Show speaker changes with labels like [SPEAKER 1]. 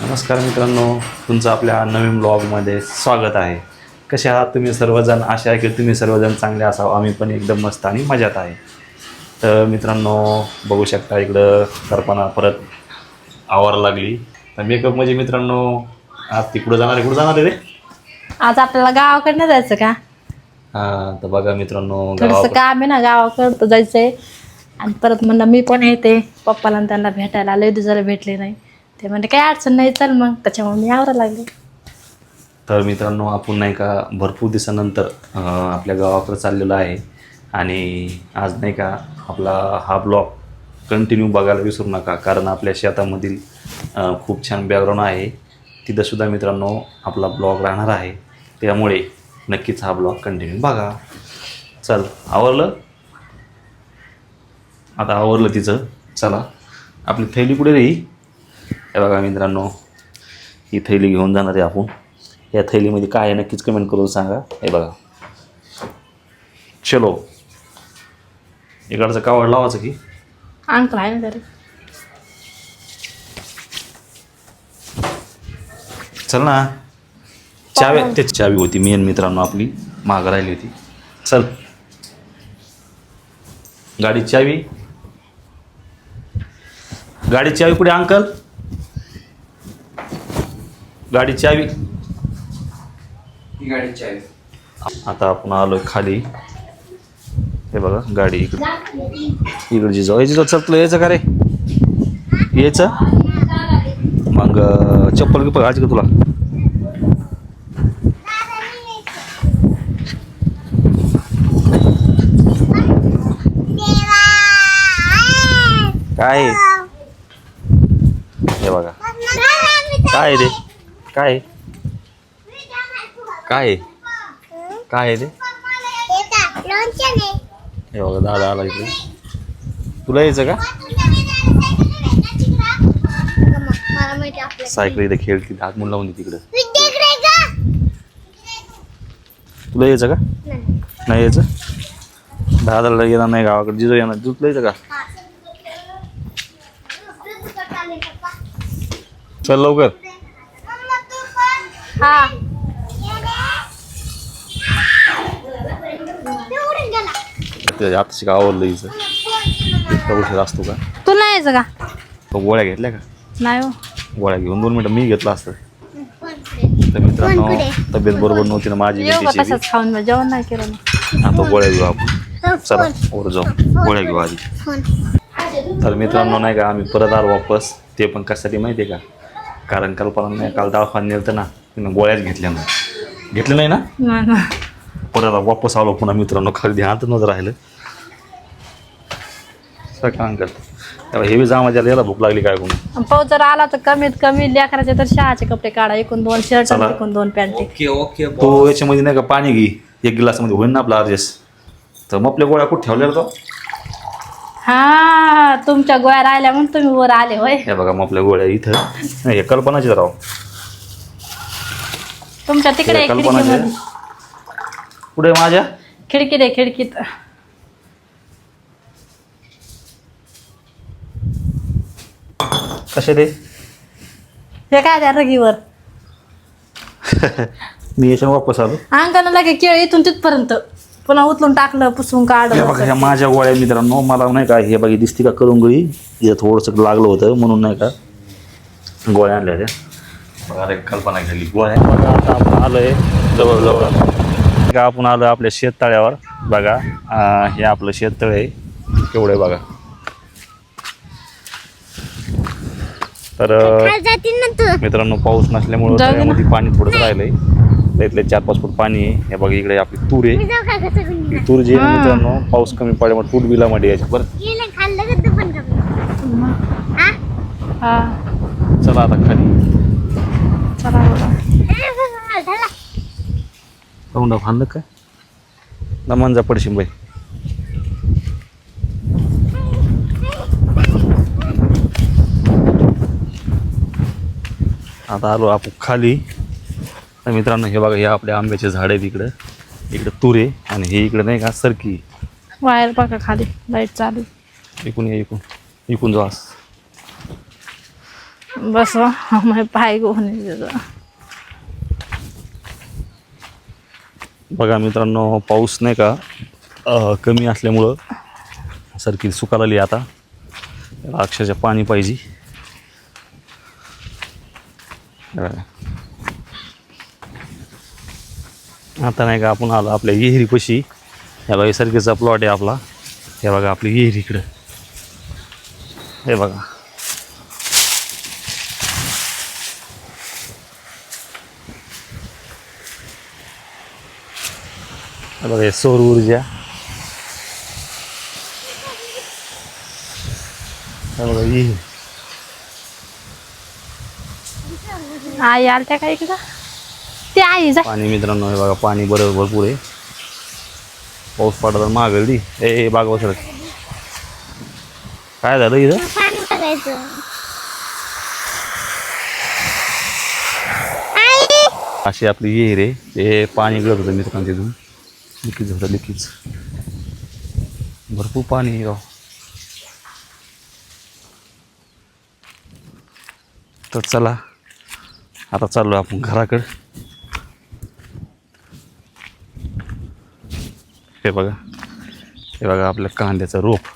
[SPEAKER 1] नमस्कार मित्रांनो, तुमचं आपल्या नवीन ब्लॉगमध्ये स्वागत आहे. कसे आहात तुम्ही सर्वजण? आशा आहे की तुम्ही सर्वजण चांगले असावं. आम्ही पण एकदम मस्त आणि मजात आहे. तर मित्रांनो, बघू शकता इकडं कल्पना परत आवार लागली. तर मेकअप म्हणजे मित्रांनो आज कुठं जाणार आहे रे?
[SPEAKER 2] आज आपल्याला गावाकडनं जायचं का?
[SPEAKER 1] हां, तर बघा मित्रांनो,
[SPEAKER 2] थोडंसं काम आहे ना, गावाकडं जायचंय. आणि परत म्हणलं मी पण येते पप्पाला आणि त्यांना भेटायला. लय दिवसाला भेटले नाही. ते म्हणजे काही अडचण नाही, चल मग. त्याच्यामुळे मी आवरायला लागले.
[SPEAKER 1] तर मित्रांनो, आपण नाही का भरपूर दिवसानंतर आपल्या गावाकडे चाललेलो आहे. आणि आज नाही का आपला हा ब्लॉग कंटिन्यू बघायला विसरू नका, कारण आपल्या शेतामधील खूप छान बॅकग्राऊंड आहे. तिथंसुद्धा मित्रांनो आपला ब्लॉग राहणार आहे. त्यामुळे नक्कीच हा ब्लॉग कंटिन्यू बघा. चल, आवरलं? आता आवरलं तिचं. चला, आपली थैली कुठे रे? हे बघा मित्रांनो, ही थैली घेऊन जाणार आहे आपण. या थैलीमध्ये काय आहे नक्कीच कमेंट करून सांगा. हे बघा, चलो. इकडचं कावड लावायचं की
[SPEAKER 2] अंकल आहे ना तरी.
[SPEAKER 1] चल ना. चावी, तेच चावी होती मेन मित्रांनो, आपली मागं राहिली होती. चल, गाडीची चावी. गाडीची चावी कुठे अंकल? गाडीची चावी. आता आपण आलोय खाली. हे बघा गाडी इकडची जाऊ. चल, तुला यायचं का रे? यायचं मग. चप्पल गिप्पल घालायची का तुला? काय हे बघा, काय रे? काय काय काय आहे ते? हे बघा दादा आला इकडे. तुला यायचं का? सायकल इथे खेळती, हात म्हणून लावून दे तिकडं. तुला यायचं का? नाही यायचं? दादाला येणार नाही गावाकडे, जिजो येणार. तुला यायचं का? चल लवकर.
[SPEAKER 2] हा,
[SPEAKER 1] आता शिका आवडलं हिचं. इतका उशीर असतो का?
[SPEAKER 2] तू नाही यायचं का?
[SPEAKER 1] तो गोळ्या घेतल्या का?
[SPEAKER 2] नाही हो.
[SPEAKER 1] गोळ्या घेऊन 2 मिनिटं मी घेतलं असतं. तर मित्रांनो, तब्येत बरोबर नव्हती ना माझी.
[SPEAKER 2] येऊ का तसंच खाऊन? मग जेवण नाही केलं ना.
[SPEAKER 1] आता गोळ्या घेऊ आपण. चला वर जाऊ, गोळ्या घेऊ आधी. तर मित्रांनो नाही का, आम्ही परत आलो वापस. ते पण कशासाठी माहिती आहे का? कारण कल्पना नाही काल दवाखान्यात नेलं ना, तिनं गोळ्याच घेतल्या ना. घेतलं नाही ना?
[SPEAKER 2] नाही ना.
[SPEAKER 1] परत वापस आलो पुन्हा मित्रांनो. खाली ध्यानात नव्हतं राहिलं. सकाळ त्याला हेवी जामा ज्याला याला भूक लागली काय कोणी.
[SPEAKER 2] पाऊस जर आला तर कमीत कमी लेकराचे तर शाळेचे कपडे काढा. एकूण 2 शर्ट, एकूण 2 पॅन्ट.
[SPEAKER 3] ओके
[SPEAKER 1] तो याच्यामध्ये नाही का पाणी घे, 1 गिलासमध्ये होईल ना आपला अर्जेस. तर मग आपल्या गोळ्या कुठे ठेवलेला तो?
[SPEAKER 2] हा, तुमच्या गोळ्या राहिल्या म्हणून तुम्ही वर आले होय.
[SPEAKER 1] हे बघा मग आपल्या गोळ्या इथं नाही. हे कल्पनाची राव.
[SPEAKER 2] तुमच्या तिकडे
[SPEAKER 1] कल्पनाची पुढे माझ्या
[SPEAKER 2] खिडकीत आहे, खिडकीत.
[SPEAKER 1] कशा दे?
[SPEAKER 2] हे काय त्या रगीवर
[SPEAKER 1] मी याच्या वापस आलो.
[SPEAKER 2] अंगानं लगे केळ इथून तिथपर्यंत पुन्हा उचलून टाकलं, पुसून
[SPEAKER 1] हे
[SPEAKER 2] काढलं.
[SPEAKER 1] बघा ह्या माझ्या गोळ्या मित्रांनो. मला नाही का हे बघा दिसते का करुंगळी, इथं थोडंसं लागलं होतं म्हणून नाही का गोळ्या आणल्या त्या. बघा रे, कल्पना घ्यायली गोळ्या. बघा आता आपण आलोय जवळ आपण आलो आपल्या शेततळ्यावर. बघा हे आपलं शेततळ आहे. केवढं आहे बघा. तर मित्रांनो, पाऊस नसल्यामुळं तळ्यामध्ये पाणी थोडंच राहिलंय. त्यातले 4-5 फूट पाणी आहे. हे बघा इकडे आपली तूर आहे. ही तूर जी आहे मित्रांनो, पाऊस कमी पडल्यामुळे तूर बिलामध्ये यायची. बरं
[SPEAKER 2] हा,
[SPEAKER 1] चला आता खाली.
[SPEAKER 2] चला बघा.
[SPEAKER 1] तोंडा फांद काय नमांजा पडशील बाई. आता आलो आपण खाली. तर मित्रांनो हे बघा, हे आपल्या आंब्याचे झाड आहेत. इकडं तुरे आणि हे इकडे नाही का सरकी
[SPEAKER 2] वायर बघा खाली, लाईट चालू.
[SPEAKER 1] इकून या, इकून जास.
[SPEAKER 2] बस मग पाय गोहून
[SPEAKER 1] बघा मित्रांनो, पाऊस नाही का कमी असल्यामुळं सर्किल सुकायला आली आता. त्याला अक्षरशः पाणी पाहिजे. हे बघा. आता नाही का आपण आलो आपल्या विहिरीपाशी. हे बघा सर्किलचा प्लॉट आहे आपला. हे बघा आपली विहीर इकडं. हे बघा. हे बघा हे सौर ऊर्जा. हे बघा विहीर.
[SPEAKER 2] आई आलत्या का इकडं? ते आई जा.
[SPEAKER 1] पाणी मित्रांनो हे बघा पाणी बरं भरपूर आहे. पाऊस पडला तर मागेल. ए बाग बसत काय झालं इथं? अशी आपली विहीर आहे. ते पाणी गळत होतं मित्रांनो तिथून. लिकीज होतं लिकीज. भरपूर पाणी आहे राव. तर चला आता चाललो आपण घराकडे. हे बघा आपल्या कांद्याचं रोप.